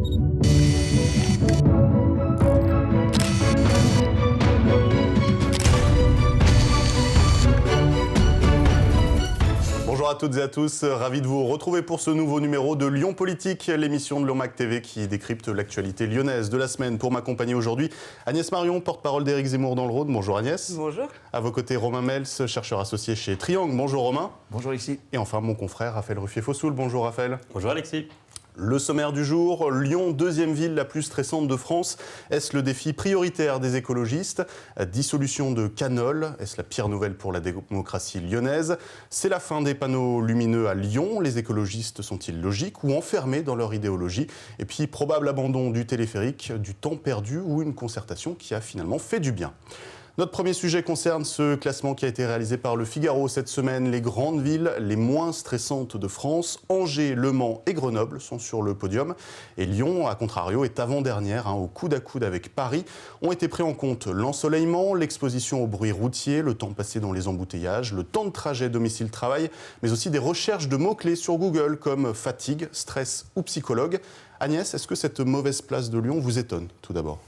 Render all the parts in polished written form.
Bonjour à toutes et à tous, ravi de vous retrouver pour ce nouveau numéro de Lyon Politique, l'émission de Lyon Mag TV qui décrypte l'actualité lyonnaise de la semaine. Pour m'accompagner aujourd'hui, Agnès Marion, porte-parole d'Éric Zemmour dans le Rhône. Bonjour Agnès. Bonjour. À vos côtés, Romain Mels, chercheur associé chez Triangle. Bonjour Romain. Bonjour Alexis. Et enfin, mon confrère Raphaël Ruffier-Fossoul. Bonjour Raphaël. Bonjour Alexis. Le sommaire du jour, Lyon, deuxième ville la plus stressante de France. Est-ce le défi prioritaire des écologistes ? Dissolution de Canol, est-ce la pire nouvelle pour la démocratie lyonnaise ? C'est la fin des panneaux lumineux à Lyon. Les écologistes sont-ils logiques ou enfermés dans leur idéologie ? Et puis, probable abandon du téléphérique, du temps perdu ou une concertation qui a finalement fait du bien. Notre premier sujet concerne ce classement qui a été réalisé par Le Figaro cette semaine. Les grandes villes les moins stressantes de France, Angers, Le Mans et Grenoble sont sur le podium. Et Lyon, à contrario, est avant-dernière, au coude à coude avec Paris. Ont été pris en compte l'ensoleillement, l'exposition au bruit routier, le temps passé dans les embouteillages, le temps de trajet domicile-travail, mais aussi des recherches de mots-clés sur Google comme fatigue, stress ou psychologue. Agnès, est-ce que cette mauvaise place de Lyon vous étonne tout d'abord ?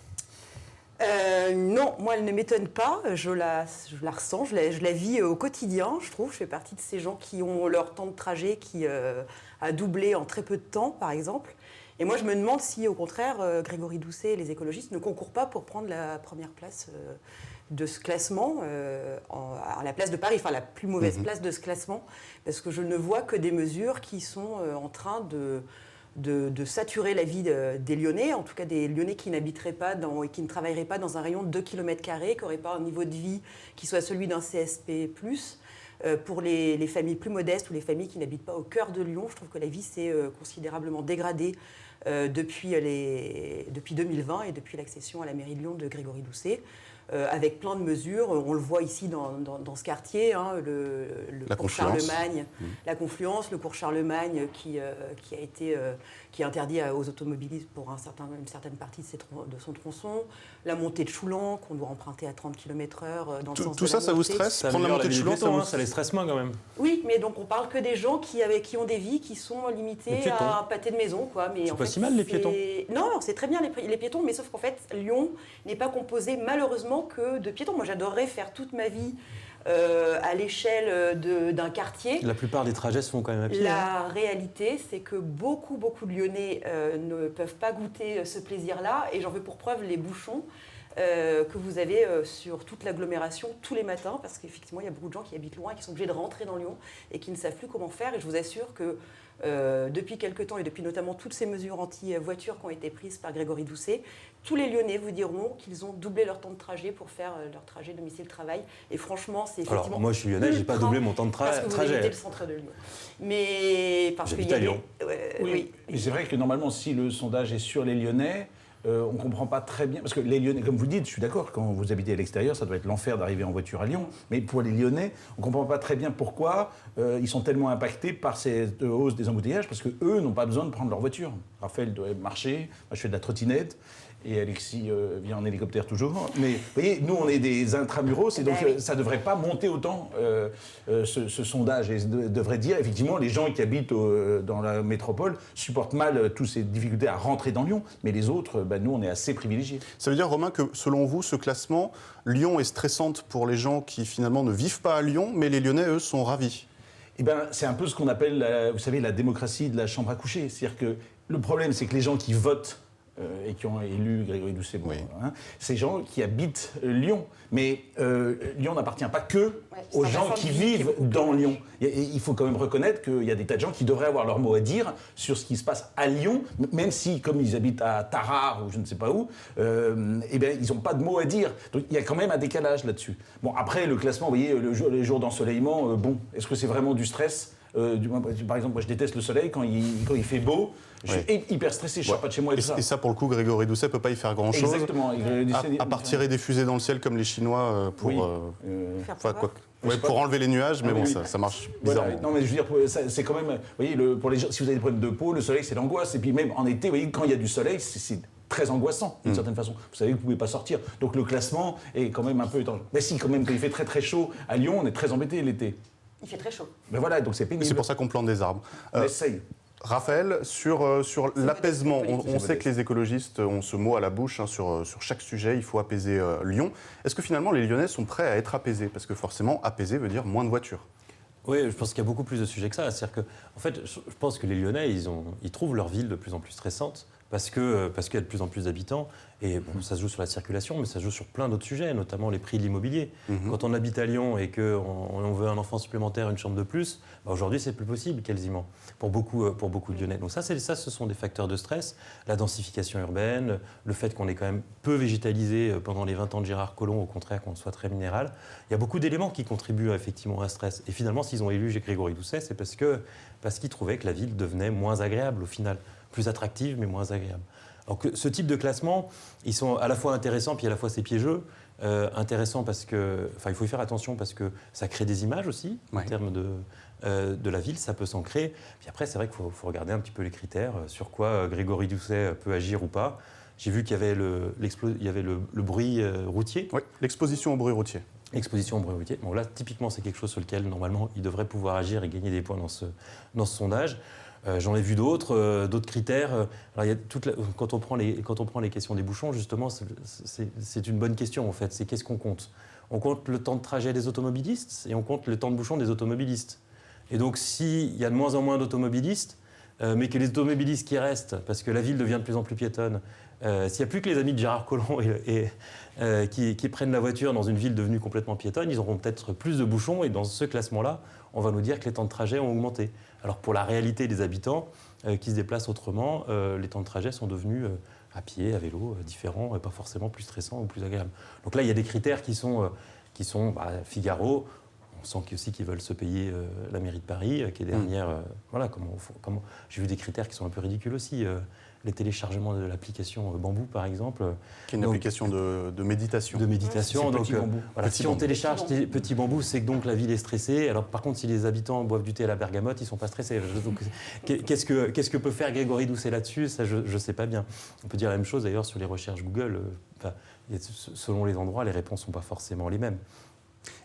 Non, moi elle ne m'étonne pas, je la ressens, je la vis au quotidien, je trouve. Je fais partie de ces gens qui ont leur temps de trajet qui a doublé en très peu de temps, par exemple. Et moi je me demande si au contraire Grégory Doucet et les écologistes ne concourent pas pour prendre la première place de ce classement, à la place de Paris, enfin la plus mauvaise place de ce classement, parce que je ne vois que des mesures qui sont en train de saturer la vie des Lyonnais, en tout cas des Lyonnais qui n'habiteraient pas et qui ne travailleraient pas dans un rayon de 2 km², qui n'auraient pas un niveau de vie qui soit celui d'un CSP+. Pour les familles plus modestes ou les familles qui n'habitent pas au cœur de Lyon, je trouve que la vie s'est considérablement dégradée depuis 2020 et depuis l'accession à la mairie de Lyon de Grégory Doucet. Avec plein de mesures. On le voit ici dans ce quartier, le cours Charlemagne, la Confluence, le cours Charlemagne qui est interdit aux automobilistes pour une certaine partie de son tronçon, la montée de Choulan qu'on doit emprunter à 30 km/h dans le sens tout ça, ça vous stresse ? Prendre la montée de Choulan, ça les stresse moins quand même. Oui, mais donc on parle que des gens qui ont des vies qui sont limitées à un pâté de maison, quoi. Mais c'est pas si mal les piétons. Non, c'est très bien les piétons, mais sauf qu'en fait Lyon n'est pas composé malheureusement que de piétons. Moi, j'adorerais faire toute ma vie à l'échelle d'un quartier. La plupart des trajets se font quand même à pied. La réalité, c'est que beaucoup de Lyonnais ne peuvent pas goûter ce plaisir-là. Et j'en veux pour preuve les bouchons que vous avez sur toute l'agglomération tous les matins, parce qu'effectivement, il y a beaucoup de gens qui habitent loin et qui sont obligés de rentrer dans Lyon et qui ne savent plus comment faire. Et je vous assure que depuis quelque temps, et depuis notamment toutes ces mesures anti-voitures qui ont été prises par Grégory Doucet, tous les Lyonnais vous diront qu'ils ont doublé leur temps de trajet pour faire leur trajet domicile-travail. Et franchement, c'est effectivement... Alors, moi, je suis lyonnais, je n'ai pas doublé mon temps de trajet. Parce que vous habitez le centre de Lyon. Mais parce j'habite à Lyon. Oui. Mais c'est vrai que normalement, si le sondage est sur les Lyonnais, on ne comprend pas très bien, parce que les Lyonnais, comme vous dites, je suis d'accord, quand vous habitez à l'extérieur, ça doit être l'enfer d'arriver en voiture à Lyon, mais pour les Lyonnais, on ne comprend pas très bien pourquoi ils sont tellement impactés par cette hausse des embouteillages, parce qu'eux n'ont pas besoin de prendre leur voiture. Raphaël doit marcher, moi je fais de la trottinette, et Alexis vient en hélicoptère toujours. Mais vous voyez, nous, on est des intramuros, et donc ça ne devrait pas monter autant, ce sondage. Et devrait dire, effectivement, les gens qui habitent dans la métropole supportent mal toutes ces difficultés à rentrer dans Lyon. Mais les autres, nous, on est assez privilégiés. Ça veut dire, Romain, que selon vous, ce classement, Lyon est stressante pour les gens qui, finalement, ne vivent pas à Lyon, mais les Lyonnais, eux, sont ravis. Eh bien, c'est un peu ce qu'on appelle, vous savez, la démocratie de la chambre à coucher. C'est-à-dire que le problème, c'est que les gens qui votent et qui ont élu Grégory Doucet, ces gens qui habitent Lyon. Mais Lyon n'appartient pas que aux gens qui vivent dans Lyon. Il faut quand même reconnaître qu'il y a des tas de gens qui devraient avoir leur mot à dire sur ce qui se passe à Lyon, même si, comme ils habitent à Tarare ou je ne sais pas où, ils n'ont pas de mot à dire. Donc il y a quand même un décalage là-dessus. Bon, après, le classement, vous voyez, les jours d'ensoleillement, est-ce que c'est vraiment du stress ? Par exemple, moi je déteste le soleil quand il fait beau. Je suis hyper stressé, je ne sors pas de chez moi et tout ça. Et ça, pour le coup, Grégory Doucet ne peut pas y faire grand-chose. Exactement. À part tirer des fusées dans le ciel comme les Chinois pour enlever les nuages, mais ça marche bizarrement. Non, mais je veux dire, c'est quand même... Vous voyez, pour les gens, si vous avez des problèmes de peau, le soleil, c'est l'angoisse. Et puis même en été, vous voyez, quand il y a du soleil, c'est très angoissant, d'une certaine façon. Vous savez que vous ne pouvez pas sortir. Donc le classement est quand même un peu étrange. Mais si, quand même, quand il fait très très chaud à Lyon, on est très embêtés l'été. Il fait très chaud. Ben voilà, donc c'est pénible. C'est pour ça qu'on plante des arbres. On essaye. Raphaël, sur l'apaisement, on modeste. sait que les écologistes ont ce mot à la bouche, sur chaque sujet, il faut apaiser Lyon. Est-ce que finalement les Lyonnais sont prêts à être apaisés? Parce que forcément, apaiser veut dire moins de voitures. Oui, je pense qu'il y a beaucoup plus de sujets que ça. C'est-à-dire que, en fait, je pense que les Lyonnais, ils trouvent leur ville de plus en plus stressante parce qu'il y a de plus en plus d'habitants. Et bon, ça se joue sur la circulation, mais ça se joue sur plein d'autres sujets, notamment les prix de l'immobilier. Quand on habite à Lyon et qu'on veut un enfant supplémentaire, une chambre de plus, aujourd'hui, c'est plus possible quasiment pour beaucoup de Lyonnais. Donc ça, ce sont des facteurs de stress. La densification urbaine, le fait qu'on est quand même peu végétalisé pendant les 20 ans de Gérard Collomb, au contraire qu'on soit très minéral. Il y a beaucoup d'éléments qui contribuent effectivement à un stress. Et finalement, s'ils ont élu Grégory Doucet, c'est parce qu'ils trouvaient que la ville devenait moins agréable au final. Plus attractive, mais moins agréable. Alors que ce type de classement, ils sont à la fois intéressants, puis à la fois c'est piégeux. Intéressant parce que, il faut y faire attention parce que ça crée des images aussi, en termes de la ville, ça peut s'ancrer. Puis après, c'est vrai qu'il faut regarder un petit peu les critères, sur quoi Grégory Doucet peut agir ou pas. J'ai vu qu'il y avait le bruit routier. Oui, l'exposition au bruit routier. Exposition au bruit routier. Bon, là, typiquement, c'est quelque chose sur lequel, normalement, il devrait pouvoir agir et gagner des points dans ce sondage. J'en ai vu d'autres critères. Alors, il y a quand on prend les questions des bouchons, justement, c'est une bonne question, en fait. C'est qu'est-ce qu'on compte? On compte le temps de trajet des automobilistes et on compte le temps de bouchon des automobilistes. Et donc, s'il y a de moins en moins d'automobilistes, mais que les automobilistes qui restent, parce que la ville devient de plus en plus piétonne, s'il n'y a plus que les amis de Gérard Collomb qui prennent la voiture dans une ville devenue complètement piétonne, ils auront peut-être plus de bouchons et dans ce classement-là, on va nous dire que les temps de trajet ont augmenté. Alors pour la réalité des habitants qui se déplacent autrement, les temps de trajet sont devenus à pied, à vélo, différents et pas forcément plus stressants ou plus agréables. Donc là, il y a des critères qui sont Figaro. On sent aussi qu'ils veulent se payer la mairie de Paris, qui est derrière. J'ai vu des critères qui sont un peu ridicules aussi. Les téléchargements de l'application Bambou, par exemple. Qui est une application de méditation. De méditation. Ouais, donc, Petit Bambou. Si on télécharge Petit Bambou, c'est que donc la ville est stressée. Alors, par contre, si les habitants boivent du thé à la bergamote, ils ne sont pas stressés. Donc, qu'est-ce que peut faire Grégory Doucet là-dessus? Ça, je ne sais pas bien. On peut dire la même chose d'ailleurs sur les recherches Google. Selon les endroits, les réponses ne sont pas forcément les mêmes.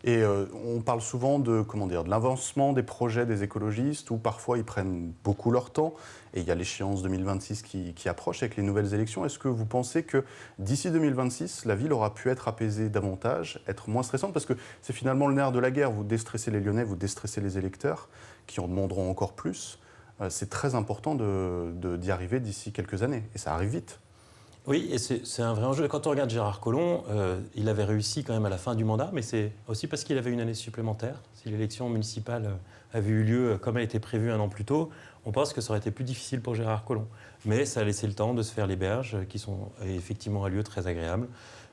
Et on parle souvent de l'avancement des projets des écologistes, où parfois ils prennent beaucoup leur temps, et il y a l'échéance 2026 qui approche avec les nouvelles élections. Est-ce que vous pensez que d'ici 2026, la ville aura pu être apaisée davantage, être moins stressante? Parce que c'est finalement le nerf de la guerre, vous déstressez les Lyonnais, vous déstressez les électeurs, qui en demanderont encore plus. C'est très important d'y arriver d'ici quelques années, et ça arrive vite. Oui, et c'est un vrai enjeu. Quand on regarde Gérard Collomb, il avait réussi quand même à la fin du mandat, mais c'est aussi parce qu'il avait une année supplémentaire. Si l'élection municipale avait eu lieu comme elle était prévue un an plus tôt, on pense que ça aurait été plus difficile pour Gérard Collomb. Mais ça a laissé le temps de se faire les berges, qui sont effectivement un lieu très agréable.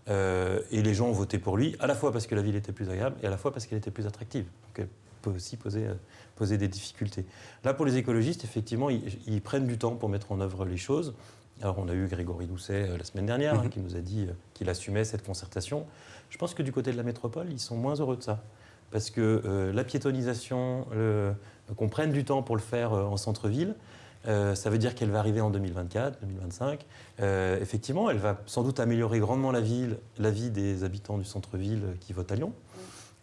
Et les gens ont voté pour lui, à la fois parce que la ville était plus agréable, et à la fois parce qu'elle était plus attractive. Donc elle peut aussi poser des difficultés. Là, pour les écologistes, effectivement, ils prennent du temps pour mettre en œuvre les choses. Alors, on a eu Grégory Doucet la semaine dernière qui nous a dit qu'il assumait cette concertation. Je pense que du côté de la métropole, ils sont moins heureux de ça. Parce que la piétonisation, qu'on prenne du temps pour le faire en centre-ville, ça veut dire qu'elle va arriver en 2024, 2025. Effectivement, elle va sans doute améliorer grandement la vie des habitants du centre-ville qui votent à Lyon.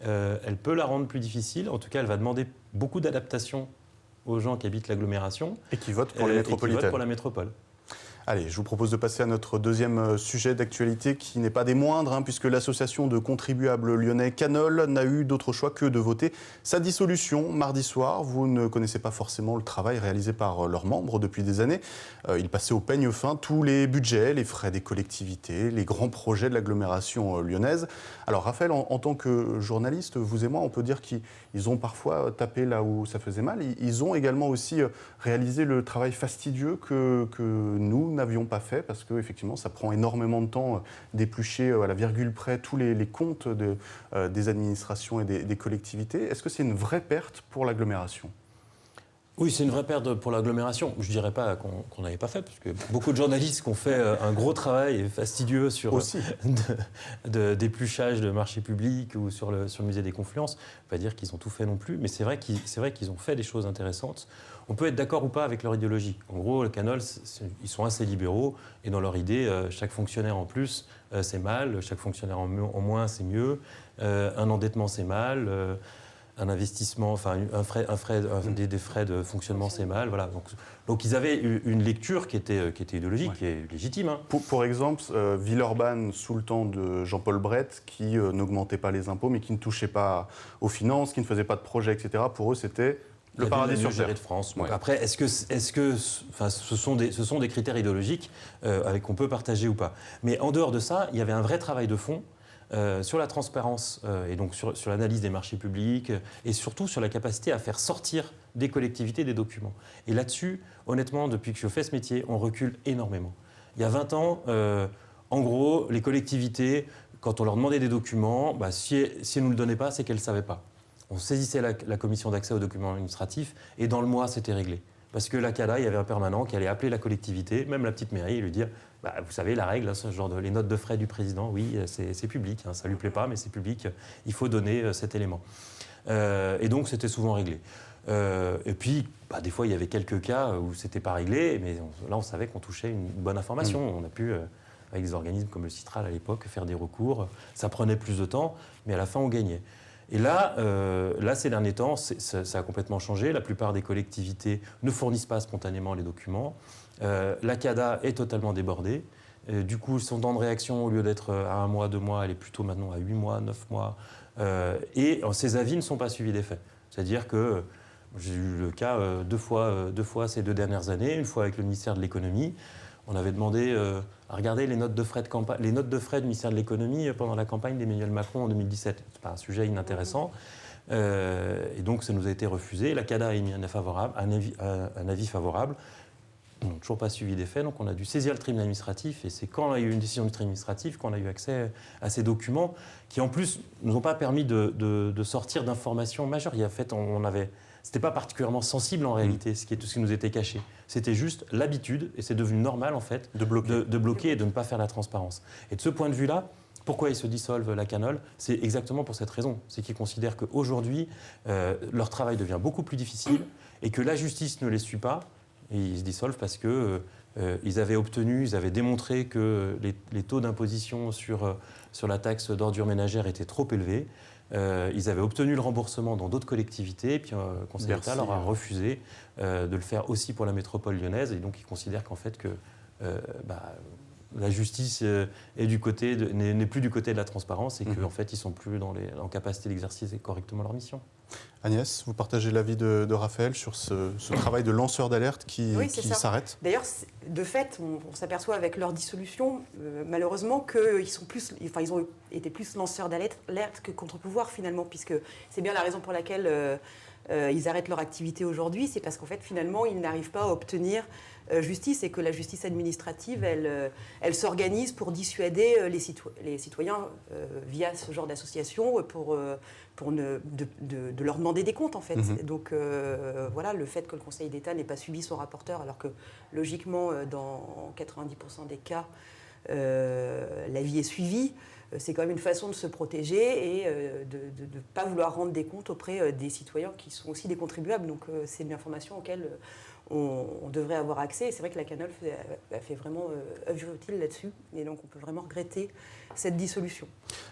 Elle peut la rendre plus difficile. En tout cas, elle va demander beaucoup d'adaptation aux gens qui habitent l'agglomération. Et qui votent pour les métropolitaines. Et qui votent pour la métropole. Allez, je vous propose de passer à notre deuxième sujet d'actualité qui n'est pas des moindres, puisque l'association de contribuables lyonnais Canol n'a eu d'autre choix que de voter sa dissolution mardi soir. Vous ne connaissez pas forcément le travail réalisé par leurs membres depuis des années. Ils passaient au peigne fin tous les budgets, les frais des collectivités, les grands projets de l'agglomération lyonnaise. Alors Raphaël, en tant que journaliste, vous et moi, on peut dire qu'ils ont parfois tapé là où ça faisait mal. Ils ont également aussi réalisé le travail fastidieux que nous n'avions pas fait, parce qu'effectivement, ça prend énormément de temps d'éplucher à la virgule près tous les comptes des administrations et des collectivités. Est-ce que c'est une vraie perte pour l'agglomération ? Oui, c'est une vraie perte pour l'agglomération. Je ne dirais pas qu'on n'avait pas fait, parce que beaucoup de journalistes qui ont fait un gros travail fastidieux sur d'épluchage de marchés publics ou sur le musée des Confluences. Pas dire qu'ils ont tout fait non plus, mais c'est vrai qu'ils ont fait des choses intéressantes. On peut être d'accord ou pas avec leur idéologie. En gros, le Canol, ils sont assez libéraux, et dans leur idée, chaque fonctionnaire en plus, c'est mal, chaque fonctionnaire en moins, c'est mieux, un endettement, c'est mal. un investissement, enfin des frais de fonctionnement, c'est mal. Voilà. Donc ils avaient une lecture qui était idéologique, qui est légitime. Hein. Pour exemple, Villeurbanne, sous le temps de Jean-Paul Brett, qui n'augmentait pas les impôts, mais qui ne touchait pas aux finances, qui ne faisait pas de projets, etc. Pour eux, c'était le paradis sur terre de France. Ouais. Après, est-ce que ce sont des critères idéologiques qu'on peut partager ou pas? Mais en dehors de ça, il y avait un vrai travail de fond sur la transparence et donc sur l'analyse des marchés publics et surtout sur la capacité à faire sortir des collectivités des documents. Et là-dessus, honnêtement, depuis que je fais ce métier, on recule énormément. Il y a 20 ans, en gros, les collectivités, quand on leur demandait des documents, si elles ne nous le donnaient pas, c'est qu'elles ne savaient pas. On saisissait la commission d'accès aux documents administratifs et dans le mois, c'était réglé. Parce que la CADA, il y avait un permanent qui allait appeler la collectivité, même la petite mairie, et lui dire vous savez, la règle, ce genre les notes de frais du président, oui, c'est public, hein, ça ne lui plaît pas, mais c'est public, il faut donner cet élément. Et donc, c'était souvent réglé. Et puis, des fois, il y avait quelques cas où ce n'était pas réglé, mais là, on savait qu'on touchait une bonne information. On a pu, avec des organismes comme le Citral à l'époque, faire des recours. Ça prenait plus de temps, mais à la fin, on gagnait. Et là, ces derniers temps, ça a complètement changé. La plupart des collectivités ne fournissent pas spontanément les documents. La CADA est totalement débordée. Du coup, son temps de réaction, au lieu d'être à 1 mois, 2 mois, elle est plutôt maintenant à 8 mois, 9 mois. Et ces avis ne sont pas suivis d'effet. C'est-à-dire que j'ai eu le cas deux fois ces 2 dernières années, une fois avec le ministère de l'économie. On avait demandé à regarder les notes de frais du ministère de l'économie pendant la campagne d'Emmanuel Macron en 2017. C'est pas un sujet inintéressant. Et donc, ça nous a été refusé. La CADA a émis un avis favorable. On n'a toujours pas suivi d'effet, donc on a dû saisir le tribunal administratif. Et c'est quand il y a eu une décision du tribunal administratif qu'on a eu accès à ces documents qui, en plus, ne nous ont pas permis de sortir d'informations majeures. C'était pas particulièrement sensible en réalité, ce qui nous était caché. C'était juste l'habitude, et c'est devenu normal en fait, de bloquer et de ne pas faire la transparence. Et de ce point de vue-là, pourquoi ils se dissolvent la Canol? C'est exactement pour cette raison. C'est qu'ils considèrent qu'aujourd'hui, leur travail devient beaucoup plus difficile et que la justice ne les suit pas. Et ils se dissolvent parce qu'ils avaient démontré que les taux d'imposition sur la taxe d'ordures ménagères étaient trop élevés. Ils avaient obtenu le remboursement dans d'autres collectivités, et puis le Conseil d'État leur a refusé de le faire aussi pour la métropole lyonnaise. Et donc ils considèrent qu'en fait la justice n'est plus du côté de la transparence et qu'en fait ils sont plus en capacité d'exercer correctement leur mission. Agnès, vous partagez l'avis de Raphaël sur ce travail de lanceur d'alerte qui s'arrête? D'ailleurs, de fait, on s'aperçoit avec leur dissolution, malheureusement, ils ont été plus lanceurs d'alerte que contre-pouvoir finalement, puisque c'est bien la raison pour laquelle ils arrêtent leur activité aujourd'hui, c'est parce qu'en fait, finalement, ils n'arrivent pas à obtenir justice et que la justice administrative, elle s'organise pour dissuader les citoyens via ce genre d'association de leur demander des comptes en fait. Donc voilà, le fait que le Conseil d'État n'ait pas suivi son rapporteur alors que logiquement dans 90% des cas l'avis est suivi, c'est quand même une façon de se protéger et de ne pas vouloir rendre des comptes auprès des citoyens qui sont aussi des contribuables. Donc c'est une information auquel on devrait avoir accès. Et c'est vrai que la Canol a fait vraiment œuvre utile là-dessus. Et donc on peut vraiment regretter cette dissolution.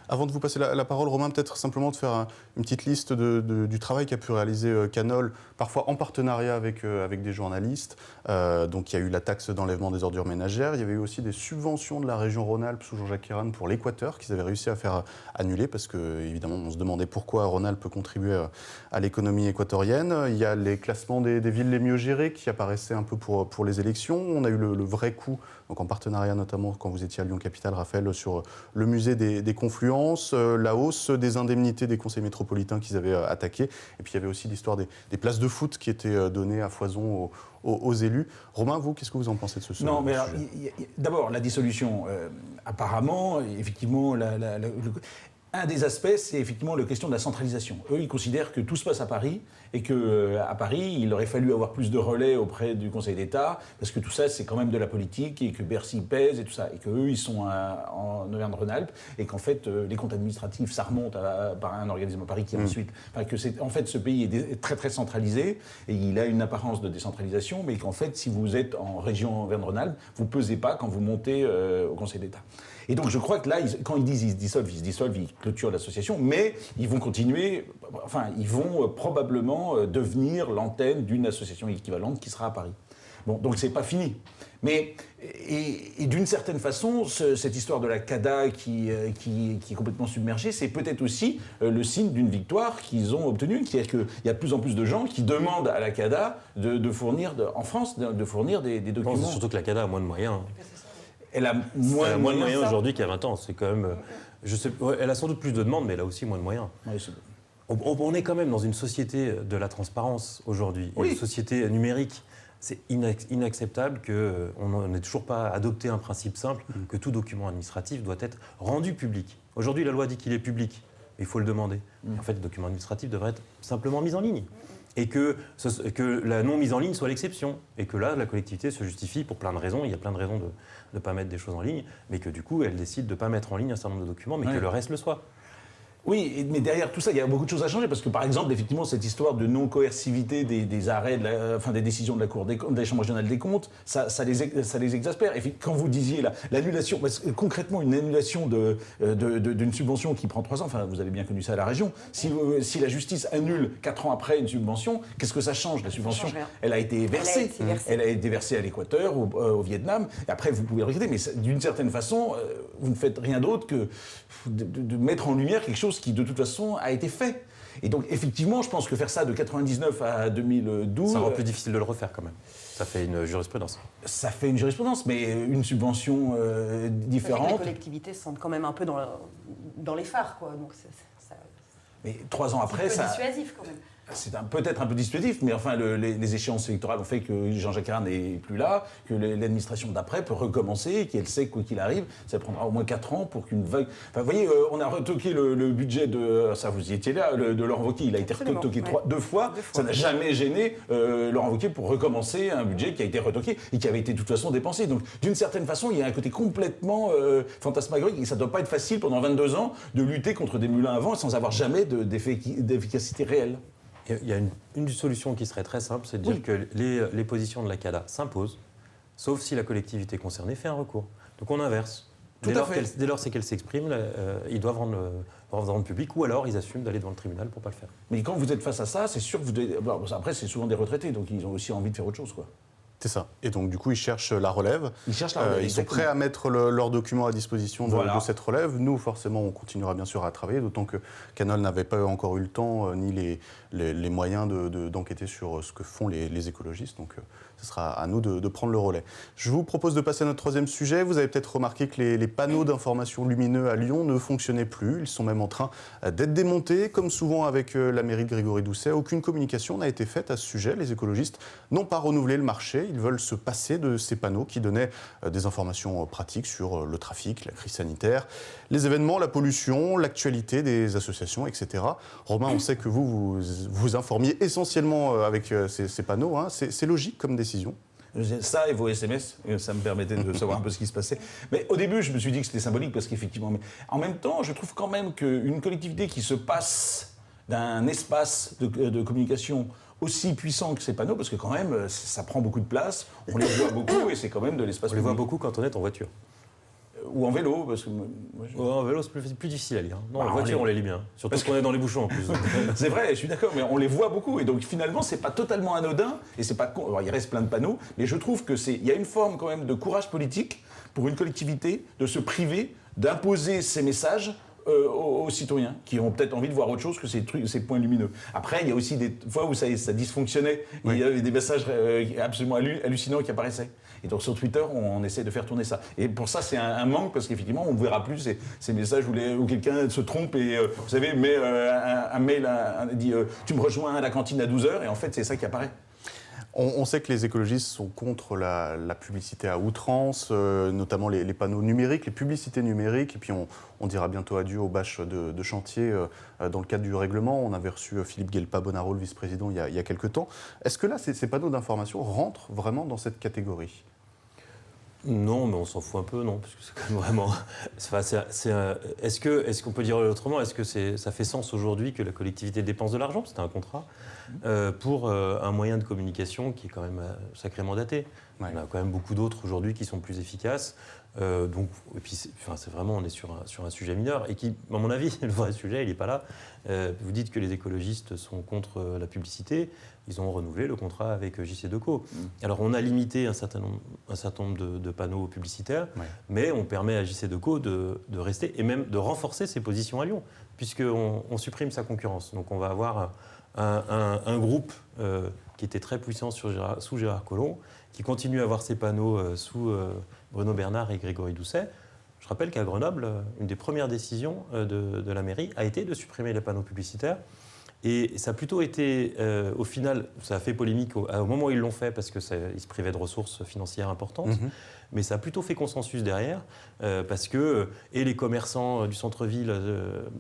Avant de vous passer la parole, Romain, peut-être simplement de faire une petite liste du travail qu'a pu réaliser Canol, parfois en partenariat avec des journalistes. Donc il y a eu la taxe d'enlèvement des ordures ménagères. Il y avait eu aussi des subventions de la région Rhône-Alpes sous Jean-Jacques Ayrault pour l'Équateur qu'ils avaient réussi à faire annuler parce qu'évidemment on se demandait pourquoi Rhône-Alpes peut contribuer à l'économie équatorienne. Il y a les classements des villes les mieux gérées qui apparaissaient un peu pour les élections. On a eu le vrai coup, donc en partenariat notamment quand vous étiez à Lyon-Capitale, Raphaël, sur le musée des Confluences, la hausse des indemnités des conseils métropolitains qu'ils avaient attaqués. Et puis il y avait aussi l'histoire des places de foot qui étaient données à foison aux élus. Romain, vous, qu'est-ce que vous en pensez de ce sujet? Non, mais d'abord, la dissolution, apparemment, effectivement, un des aspects, c'est effectivement la question de la centralisation. Eux, ils considèrent que tout se passe à Paris et qu'à Paris, il aurait fallu avoir plus de relais auprès du Conseil d'État parce que tout ça, c'est quand même de la politique et que Bercy pèse et tout ça. Et qu'eux, ils sont en Auvergne-Rhône-Alpes et qu'en fait, les comptes administratifs, ça remonte par un organisme à Paris qui ensuite... En fait, ce pays est très, très centralisé et il a une apparence de décentralisation, mais qu'en fait, si vous êtes en région Auvergne-Rhône-Alpes, vous ne pesez pas quand vous montez au Conseil d'État. Et donc, je crois que là, quand ils disent qu'ils se dissolvent, clôture l'association, mais ils vont continuer, ils vont probablement devenir l'antenne d'une association équivalente qui sera à Paris. Bon, donc c'est pas fini. Mais, et d'une certaine façon, cette histoire de la CADA qui est complètement submergée, c'est peut-être aussi le signe d'une victoire qu'ils ont obtenue. C'est-à-dire qu'il y a de plus en plus de gens qui demandent à la CADA de fournir, en France, de fournir des documents. Non, c'est surtout que la CADA a moins de moyens. Elle a moins de moyens aujourd'hui qu'il y a 20 ans. C'est quand même, elle a sans doute plus de demandes, mais elle a aussi moins de moyens. Oui, On est quand même dans une société de la transparence aujourd'hui, oui. Une société numérique. C'est inacceptable qu'on n'ait toujours pas adopté un principe simple que tout document administratif doit être rendu public. Aujourd'hui, la loi dit qu'il est public, il faut le demander. En fait, le document administratif devrait être simplement mis en ligne. Et que la non-mise en ligne soit l'exception. Et que là, la collectivité se justifie pour plein de raisons. Il y a plein de raisons de ne pas mettre des choses en ligne, mais que du coup, elle décide de ne pas mettre en ligne un certain nombre de documents, mais que le reste le soit. Oui, mais derrière tout ça, il y a beaucoup de choses à changer parce que, par exemple, effectivement, cette histoire de non-coercivité des arrêts, des décisions de la Cour des comptes, de la Chambre régionale des comptes, ça les exaspère. Et quand vous disiez l'annulation, parce que, concrètement, une annulation d'une subvention qui prend 3 ans, vous avez bien connu ça à la région, si la justice annule 4 ans après une subvention, qu'est-ce que ça change, la subvention ? Elle a été versée. Elle a été versée à l'Équateur, au Vietnam, et après, vous pouvez le regarder, mais d'une certaine façon, vous ne faites rien d'autre que de mettre en lumière quelque chose qui, de toute façon, a été fait. Et donc, effectivement, je pense que faire ça de 99 à 2012... Ça rend plus difficile de le refaire, quand même. Ça fait une jurisprudence. Ça fait une jurisprudence, mais une subvention différente... Les collectivités se sentent quand même un peu dans les phares, quoi. Donc mais 3 ans après, ça... C'est dissuasif, quand même. C'est peut-être un peu dissuasif, mais enfin, les échéances électorales ont fait que Jean-Jacques Herrn n'est plus là, que l'administration d'après peut recommencer, qu'elle sait que quoi qu'il arrive, ça prendra au moins 4 ans pour qu'une vague... Enfin, vous voyez, on a retoqué le budget de... Ça, vous y étiez là, de Laurent Wauquiez. Il a été retoqué 2 fois. Ça n'a jamais gêné Laurent Wauquiez pour recommencer un budget qui a été retoqué et qui avait été de toute façon dépensé. Donc, d'une certaine façon, il y a un côté complètement fantasmagorique et ça ne doit pas être facile pendant 22 ans de lutter contre des moulins à vent sans avoir jamais d'efficacité réelle. Il y a une solution qui serait très simple, c'est de dire que les positions de la CADA s'imposent, sauf si la collectivité concernée fait un recours. Donc on inverse. Dès lors qu'elle s'exprime, ils doivent rendre public, ou alors ils assument d'aller devant le tribunal pour ne pas le faire. Mais quand vous êtes face à ça, c'est sûr que vous devez... Après, c'est souvent des retraités, donc ils ont aussi envie de faire autre chose, quoi. C'est ça. Et donc, du coup, ils cherchent la relève. Ils sont prêts à mettre leurs documents à disposition de cette relève. Nous, forcément, on continuera bien sûr à travailler, d'autant que Canol n'avait pas encore eu le temps ni les moyens d'enquêter sur ce que font les écologistes. Donc, ce sera à nous de prendre le relais. Je vous propose de passer à notre 3e sujet. Vous avez peut-être remarqué que les panneaux d'information lumineux à Lyon ne fonctionnaient plus. Ils sont même en train d'être démontés. Comme souvent avec la mairie de Grégory Doucet, aucune communication n'a été faite à ce sujet. Les écologistes n'ont pas renouvelé le marché. Ils veulent se passer de ces panneaux qui donnaient des informations pratiques sur le trafic, la crise sanitaire, les événements, la pollution, l'actualité des associations, etc. Romain, on sait que vous informiez essentiellement avec ces panneaux. Hein. C'est logique comme décision. Ça et vos SMS, ça me permettait de savoir un peu ce qui se passait. Mais au début, je me suis dit que c'était symbolique parce qu'effectivement... Mais en même temps, je trouve quand même qu'une collectivité qui se passe d'un espace de communication aussi puissant que ces panneaux, parce que quand même, ça prend beaucoup de place, on les voit beaucoup et c'est quand même de l'espace public. On les voit beaucoup quand on est en voiture. Ou en vélo, parce que... En vélo, c'est plus difficile à lire. Non, en voiture, on les lit bien. Surtout parce qu'on est dans les bouchons, en plus. C'est vrai, je suis d'accord, mais on les voit beaucoup. Et donc, finalement, c'est pas totalement anodin. Et c'est pas... Alors, il reste plein de panneaux, mais je trouve qu'il y a une forme, quand même, de courage politique pour une collectivité de se priver, d'imposer ces messages aux citoyens qui ont peut-être envie de voir autre chose que ces points lumineux. Après, il y a aussi des fois où ça dysfonctionnait. Oui. Il y avait des messages absolument hallucinants qui apparaissaient. Et donc sur Twitter, on essaie de faire tourner ça. Et pour ça, c'est un manque parce qu'effectivement, on ne verra plus ces messages où quelqu'un se trompe et, vous savez, met un mail, dit « tu me rejoins à la cantine à 12h » et en fait, c'est ça qui apparaît. On sait que les écologistes sont contre la publicité à outrance, notamment les panneaux numériques, les publicités numériques. Et puis on dira bientôt adieu aux bâches de chantier dans le cadre du règlement. On avait reçu Philippe Guelpa-Bonaro, le vice-président, il y a quelques temps. Est-ce que là, ces panneaux d'information rentrent vraiment dans cette catégorie ? Non, mais on s'en fout un peu, non, parce que c'est quand même vraiment... Est-ce qu'on peut dire autrement ? Est-ce que ça fait sens aujourd'hui que la collectivité dépense de l'argent, c'était un contrat, pour un moyen de communication qui est quand même sacrément daté ? Ouais. On a quand même beaucoup d'autres aujourd'hui qui sont plus efficaces. Et puis c'est vraiment, on est sur un sujet mineur et qui, à mon avis, le vrai sujet, il n'est pas là. Vous dites que les écologistes sont contre la publicité. Ils ont renouvelé le contrat avec JCDecaux. Alors, on a limité un certain nombre de panneaux publicitaires, mais on permet à JCDecaux de rester et même de renforcer ses positions à Lyon, puisqu'on supprime sa concurrence. Donc, on va avoir un groupe qui était très puissant sous Gérard Collomb, qui continue à avoir ses panneaux sous Bruno Bernard et Grégory Doucet. Je rappelle qu'à Grenoble, une des premières décisions de la mairie a été de supprimer les panneaux publicitaires. Et ça a plutôt été, au final, ça a fait polémique au moment où ils l'ont fait parce qu'ils se privaient de ressources financières importantes, mais ça a plutôt fait consensus derrière parce que les commerçants du centre-ville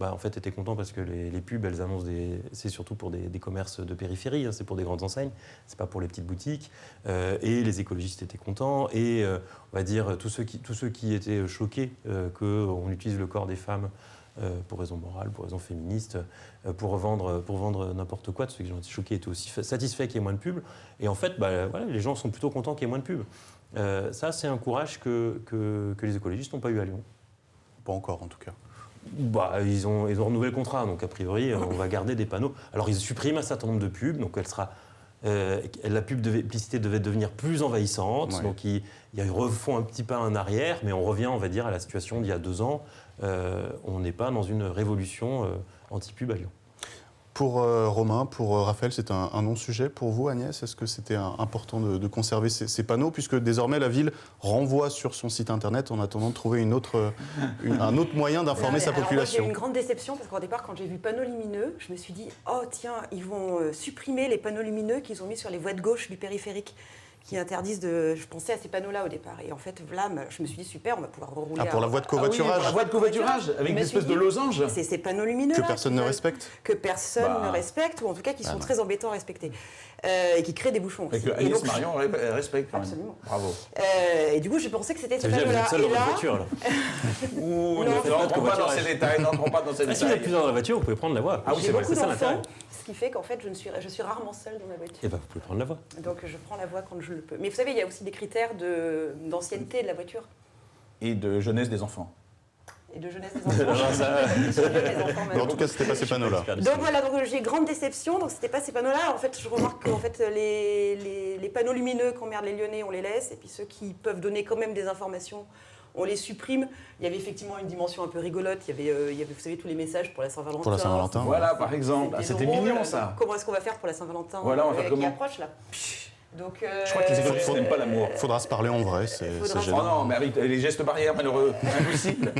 en fait, étaient contents parce que les pubs, elles annoncent c'est surtout pour des commerces de périphérie, c'est pour des grandes enseignes, c'est pas pour les petites boutiques, et les écologistes étaient contents, et on va dire tous ceux qui étaient choqués qu'on utilise le corps des femmes pour raison morale, pour raison féministe, pour vendre n'importe quoi. De ceux qui ont été choqués étaient aussi satisfaits qu'il y ait moins de pubs. Et en fait, les gens sont plutôt contents qu'il y ait moins de pubs. Ça, c'est un courage que les écologistes n'ont pas eu à Lyon. Pas encore, en tout cas. Ils ont renouvelé le contrat, donc a priori, on va garder des panneaux. Alors, ils suppriment un certain nombre de pubs, donc la publicité devait devenir plus envahissante, Ouais. donc ils refont un petit pas en arrière, mais on revient, on va dire, à la situation d'il y a 2 ans. On n'est pas dans une révolution anti-pub à Lyon. Pour Romain, pour Raphaël, c'est un non-sujet pour vous, Agnès. Est-ce que c'était important de conserver ces panneaux, puisque désormais la ville renvoie sur son site internet en attendant de trouver un autre moyen d'informer sa Alors, population? moi, j'ai eu une grande déception parce qu'au départ, quand j'ai vu panneaux lumineux, je me suis dit oh tiens, ils vont supprimer les panneaux lumineux qu'ils ont mis sur les voies de gauche du périphérique, qui interdisent de. Je pensais à ces panneaux-là au départ. Et en fait, vlam, je me suis dit super, on va pouvoir rerouler. Pour la voie de covoiturage. Pour la voie de covoiturage, avec une espèce de losange. C'est ces panneaux lumineux Que personne ne respecte. Que personne ne respecte, ou en tout cas qui sont très embêtants à respecter. Et qui créent des bouchons. Et que Agnès Marion respecte quand même. Absolument. Bravo. Et du coup, j'ai pensé que c'était ces Ça veut dire que vous panneaux-là. êtes seul Et dans votre là, voiture, là. Ouh, Non, n'entrons pas dans ces détails, n'entrons pas dans ces Si vous êtes détails. plusieurs dans la voiture, vous pouvez prendre la voie. Ah oui, j'ai c'est vrai, beaucoup c'est ça d'enfants, l'intérêt. ce qui fait qu'en fait, je suis rarement seule dans la voiture. Et vous pouvez prendre la voie. Donc je prends la voie quand je le peux. Mais vous savez, il y a aussi des critères d'ancienneté de la voiture Et de jeunesse des enfants. et de jeunesse des enfants. Mais en tout cas, c'était pas ces panneaux-là. Donc voilà, donc j'ai grande déception. Donc c'était pas ces panneaux-là. En fait, je remarque que fait, les panneaux lumineux qu'emmerdent les Lyonnais, on les laisse. Et puis ceux qui peuvent donner quand même des informations, on les supprime. Il y avait effectivement une dimension un peu rigolote. Il y avait vous savez, tous les messages pour la Saint-Valentin. Pour la Saint-Valentin. Voilà, par exemple. Ah, c'était drôle. mignon, ça. Comment est-ce qu'on va faire pour la Saint-Valentin Voilà, on va faire qui comment approche là. Donc, Je crois que les écologistes n'aiment pas l'amour. Faudra se parler en vrai, c'est Faudra- Oh gênant. non, mais avec les gestes barrières malheureux, impossible.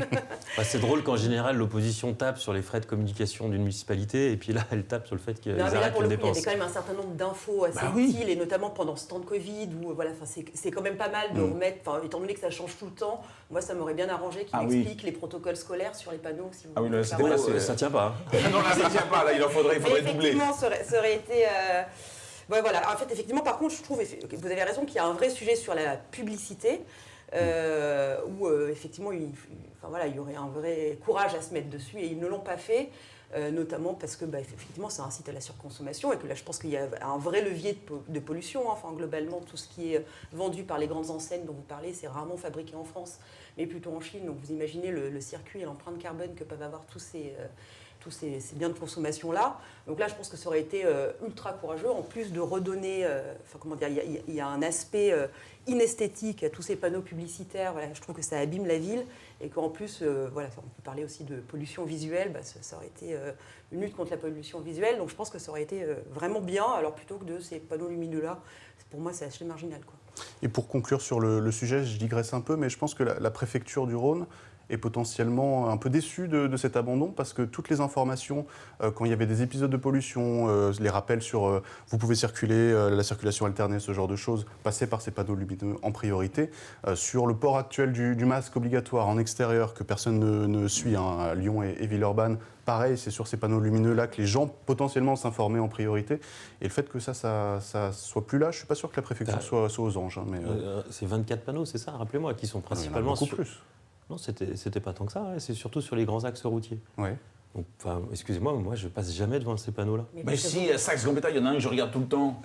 C'est drôle qu'en général, l'opposition tape sur les frais de communication d'une municipalité, et puis là, elle tape sur le fait qu'ils Non, mais là, arrêtent pour les le coup, il y dépenses. avait quand même un certain nombre d'infos assez utiles, et notamment pendant ce temps de Covid, où voilà, c'est quand même pas mal de remettre, étant donné que ça change tout le temps, moi, ça m'aurait bien arrangé qu'ils expliquent les protocoles scolaires sur les panneaux. Si vous Ah oui, voulez là, faire c'était ça. pas- Ça tient pas. Non, là, ça tient pas, là, il faudrait Mais doubler. effectivement, ça aurait été... Ouais, voilà. En fait, effectivement, par contre, je trouve que vous avez raison qu'il y a un vrai sujet sur la publicité, où effectivement, il y aurait un vrai courage à se mettre dessus, et ils ne l'ont pas fait. Notamment parce que effectivement ça incite à la surconsommation et que là je pense qu'il y a un vrai levier de pollution. Enfin, globalement, tout ce qui est vendu par les grandes enseignes dont vous parlez, c'est rarement fabriqué en France, mais plutôt en Chine. Donc vous imaginez le circuit et l'empreinte carbone que peuvent avoir tous ces biens de consommation-là. Donc là, je pense que ça aurait été ultra courageux, en plus de redonner... il y a un aspect inesthétique à tous ces panneaux publicitaires. Voilà, je trouve que ça abîme la ville et qu'en plus, on peut parler aussi de pollution visuelle. Ça aurait été une lutte contre la pollution visuelle. Donc je pense que ça aurait été vraiment bien, alors plutôt que de ces panneaux lumineux-là. Pour moi, c'est assez marginal, quoi. Et pour conclure sur le sujet, je digresse un peu, mais je pense que la préfecture du Rhône est potentiellement un peu déçue de cet abandon, parce que toutes les informations, quand il y avait des épisodes de pollution, les rappels sur vous pouvez circuler, la circulation alternée, ce genre de choses, passaient par ces panneaux lumineux en priorité. Sur le port actuel du masque obligatoire en extérieur, que personne ne suit, à Lyon et Villeurbanne, pareil, c'est sur ces panneaux lumineux-là que les gens potentiellement s'informaient en priorité. Et le fait que ça soit plus là, je ne suis pas sûr que la préfecture soit aux anges. Mais, C'est 24 panneaux, c'est ça, rappelez-moi, qui sont il y en a principalement... beaucoup plus. Non, c'était pas tant que ça, c'est surtout sur les grands axes routiers. Ouais. Donc, excusez-moi, moi je passe jamais devant ces panneaux-là. Mais si, à Saxe-Gambetta, il y en a un que je regarde tout le temps.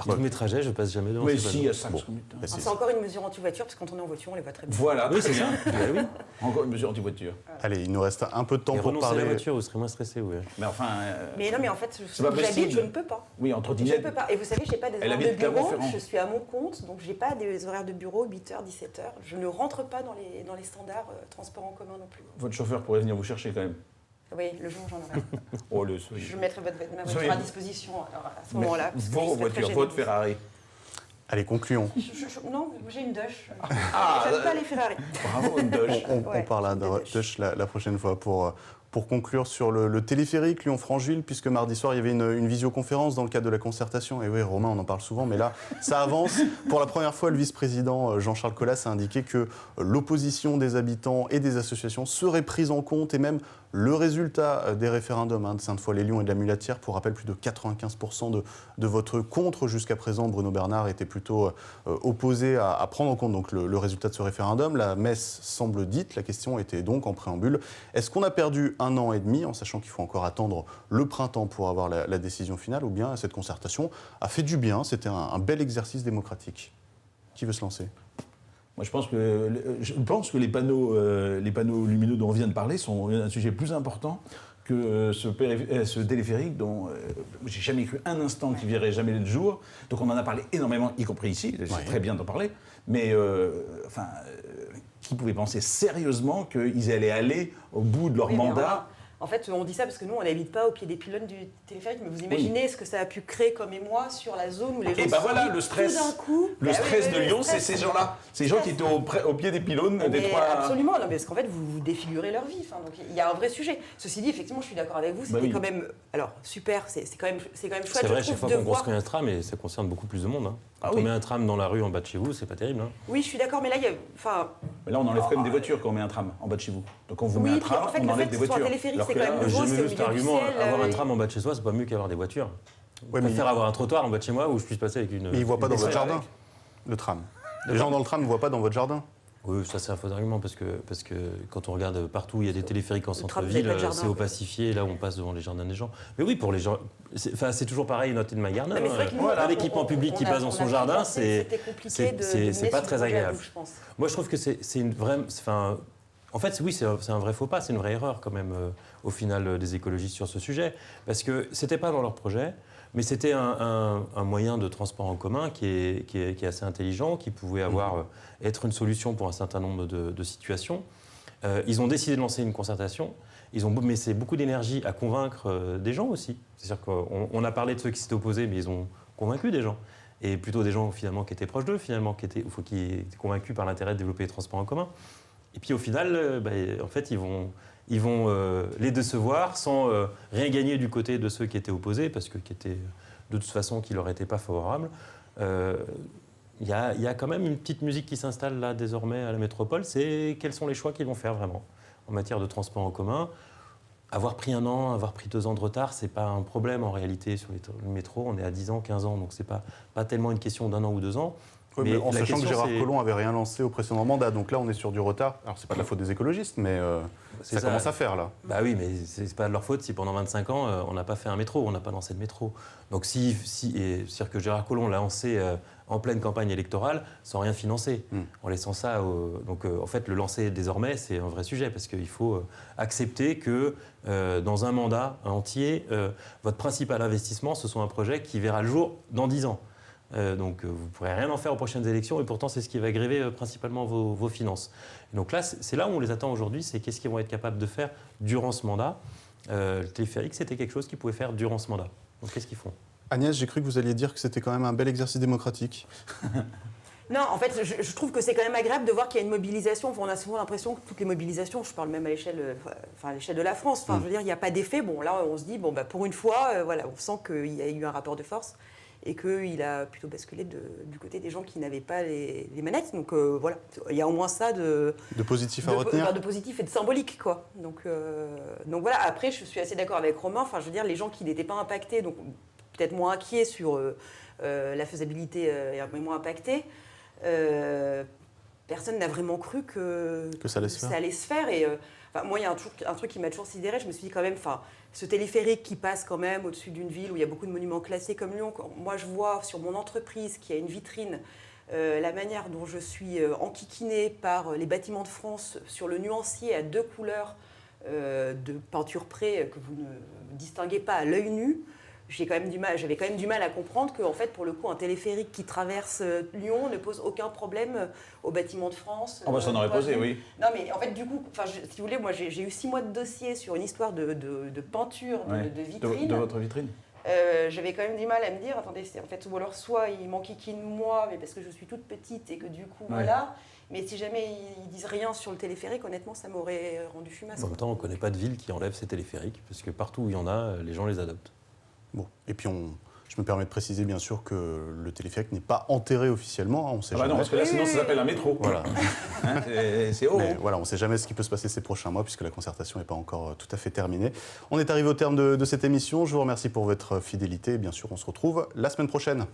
Tous mes trajets, je passe jamais devant Mais ces si, il y panneaux. a 5 minutes. hein. Bah, C'est encore une mesure anti-voiture, parce que quand on est en voiture, on les voit très bien. Voilà, Oui, c'est ça. Bah oui. encore une mesure anti-voiture. Allez, il nous reste un peu de temps Et pour renoncer à parler. la voiture, vous serez moins stressé, oui. Mais enfin, Mais non, mais en fait, C'est pas où j'habite, possible. je ne peux pas. oui, en Je ne trottinette. peux pas. Et vous savez, je n'ai pas des Elle horaires de habite bureau, Clermont-Ferrand. je suis à mon compte, donc je n'ai pas des horaires de bureau, 8h, 17h. Je ne rentre pas dans les standards transports en commun non plus. Votre chauffeur pourrait venir vous chercher quand même. Oui, le jour où j'en aurai. Oh, le Je mettrai ma voiture Soyez- à disposition alors, à ce moment-là. parce que je Vos serai très voitures, gênée. votre Ferrari. Allez, concluons. Non, j'ai une Dodge. Ah, J'aime pas les Ferrari. Bravo, une Dodge. On Ouais, parlera de de Dodge. Dodge la prochaine fois pour conclure sur le téléphérique Lyon-Francheville, puisque mardi soir, il y avait une visioconférence dans le cadre de la concertation. Et oui, Romain, on en parle souvent, mais là, ça avance. Pour la première fois, le vice-président Jean-Charles Collas a indiqué que l'opposition des habitants et des associations serait prise en compte, et même le résultat des référendums de Sainte-Foy-les-Lyons et de la Mulatière. Pour rappel, plus de 95% de votes contre. Jusqu'à présent, Bruno Bernard était plutôt opposé à prendre en compte donc, le résultat de ce référendum. La messe semble dite. La question était donc en préambule, est-ce qu'on a perdu 1 an et demi, en sachant qu'il faut encore attendre le printemps pour avoir la décision finale, ou bien cette concertation a fait du bien, c'était un bel exercice démocratique. Qui veut se lancer ? Moi, je pense que les panneaux lumineux dont on vient de parler sont un sujet plus important que ce téléphérique dont j'ai jamais cru un instant qu'il verrait jamais le jour. Donc on en a parlé énormément, y compris ici, c'est très bien d'en parler, mais qui pouvait penser sérieusement qu'ils allaient aller au bout de leur Oui, mais mandat? en fait, on dit ça parce que nous, on n'habite pas au pied des pylônes du téléphérique, mais vous imaginez ce que ça a pu créer comme émoi sur la zone où les gens Et ben se voilà, disent le stress. tout d'un coup. Le Bah stress oui, de oui, Lyon, le c'est stress. ces gens-là. Ces gens qui étaient au pied des pylônes des Mais trois. absolument, non, mais parce qu'en fait, vous défigurez leur vie. Enfin, donc il y a un vrai sujet. Ceci dit, effectivement, je suis d'accord avec vous. C'était oui. quand même, alors super, c'est quand même chouette. C'est vrai, je chaque trouve, fois de qu'on voir. construit un tram, et ça concerne beaucoup plus de monde. Hein. Quand Ah on oui. met un tram dans la rue en bas de chez vous, c'est pas terrible. Hein. Oui, je suis d'accord, mais là, il y a, enfin, Mais là, on enlève quand même des voitures quand on met un tram en bas de chez vous. Donc on vous met oui, un puis tram, en fait, on le enlève fait des que ce soit un voitures. téléphérique, Alors c'est que quand là, même J'ai nouveau, jamais c'est au vu cet milieu du argument. ciel, Avoir un tram en bas de chez soi, c'est pas mieux qu'avoir des voitures. Je Ouais, mais préfère avoir un trottoir en bas de chez moi où je puisse passer avec une. Mais ils ne voient pas dans Mais votre ça, jardin, avec. le tram. Les gens dans le tram ne voient pas dans votre jardin. Oui, ça c'est un faux argument parce que quand on regarde partout, il y a des téléphériques en Le tram, vous avez centre-ville, pas de jardin, c'est quoi. opacifié, là où on passe devant les jardins des gens. Mais oui, pour les gens, c'est toujours pareil, noter de ma garde. Non, mais c'est vrai que nous, Voilà, on- l'équipement on- public qui on a- passe dans on son a jardin, pensé que c'était compliqué de c'est mener pas ce très projet à agréable. bout, je pense. Moi, je trouve que c'est une vraie. Enfin, en fait, oui, c'est un vrai faux pas, c'est une vraie erreur quand même, au final, des écologistes sur ce sujet. Parce que c'était pas dans leur projet, mais c'était un moyen de transport en commun qui est assez intelligent, qui pouvait être une solution pour un certain nombre de situations. Ils ont décidé de lancer une concertation. Ils ont mis beaucoup d'énergie à convaincre des gens aussi. C'est-à-dire qu'on a parlé de ceux qui s'étaient opposés, mais ils ont convaincu des gens. Et plutôt des gens finalement qui étaient proches d'eux, finalement, qui étaient convaincus par l'intérêt de développer les transports en commun. Et puis au final, en fait, ils vont les décevoir sans rien gagner du côté de ceux qui étaient opposés, parce que qui étaient de toute façon qui leur étaient pas favorables. Il y a quand même une petite musique qui s'installe là désormais à la métropole, c'est quels sont les choix qu'ils vont faire vraiment en matière de transport en commun. Avoir pris 1 an, avoir pris 2 ans de retard, c'est pas un problème en réalité sur le métro. On est à 10 ans, 15 ans, donc c'est pas tellement une question d'1 an ou 2 ans. Oui, mais en la sachant que question, Gérard c'est- Collomb n'avait rien lancé au précédent mandat. Donc là, on est sur du retard. Alors, c'est pas de la faute des écologistes, mais C'est ça ça. commence à faire, là. Bah oui, mais c'est pas de leur faute si pendant 25 ans, on n'a pas fait un métro, on n'a pas lancé de métro. Donc c'est-à-dire que Gérard Collomb l'a lancé en pleine campagne électorale sans rien financer, en laissant ça. Donc en fait, le lancer désormais, c'est un vrai sujet parce qu'il faut accepter que dans un mandat entier, votre principal investissement, ce soit un projet qui verra le jour dans 10 ans. Donc vous ne pourrez rien en faire aux prochaines élections et pourtant c'est ce qui va gréver principalement vos finances. Et donc là, c'est là où on les attend aujourd'hui, c'est qu'est-ce qu'ils vont être capables de faire durant ce mandat. Le téléphérique, c'était quelque chose qu'ils pouvaient faire durant ce mandat. Donc qu'est-ce qu'ils font ? Agnès, j'ai cru que vous alliez dire que c'était quand même un bel exercice démocratique. Non, en fait, je trouve que c'est quand même agréable de voir qu'il y a une mobilisation. Enfin, on a souvent l'impression que toutes les mobilisations, je parle même à l'échelle de la France, enfin, je veux dire, il n'y a pas d'effet. Bon, là, on se dit, bon, bah, pour une fois, voilà, on sent qu'il y a eu un rapport de force et qu'il a plutôt basculé du côté des gens qui n'avaient pas les manettes. Donc voilà, il y a au moins ça de positif à retenir. de positif et de symbolique, quoi. Donc voilà, après, je suis assez d'accord avec Romain. Enfin, je veux dire, les gens qui n'étaient pas impactés, donc peut-être moins inquiets sur la faisabilité et moins impactés, personne n'a vraiment cru que ça allait se faire. Et moi, il y a un truc qui m'a toujours sidéré. Je me suis dit quand même, ce téléphérique qui passe quand même au-dessus d'une ville où il y a beaucoup de monuments classés comme Lyon, moi je vois sur mon entreprise qui a une vitrine la manière dont je suis enquiquinée par les bâtiments de France sur le nuancier à 2 couleurs de peinture près que vous ne distinguez pas à l'œil nu. J'avais quand même du mal à comprendre que, en fait, pour le coup, un téléphérique qui traverse Lyon ne pose aucun problème aux bâtiments de France. On va s'en aurait posé, oui. Non, mais en fait, du coup, si vous voulez, moi, j'ai eu 6 mois de dossier sur une histoire de peinture, de vitrine. De votre vitrine. J'avais quand même du mal à me dire, attendez, en fait, ou alors soit ils m'enquiquinent moi, mais parce que je suis toute petite et que du coup, voilà. Mais si jamais ils disent rien sur le téléphérique, honnêtement, ça m'aurait rendu fumasse. En même temps, on ne connaît pas de ville qui enlève ses téléphériques, parce que partout où il y en a, les gens les adoptent. Bon, et puis je me permets de préciser bien sûr que le téléphérique n'est pas enterré officiellement, on sait jamais. Non, parce que là sinon ça s'appelle un métro. Voilà. Hein, c'est haut. Mais voilà, on ne sait jamais ce qui peut se passer ces prochains mois puisque la concertation n'est pas encore tout à fait terminée. On est arrivé au terme de cette émission, je vous remercie pour votre fidélité et bien sûr on se retrouve la semaine prochaine.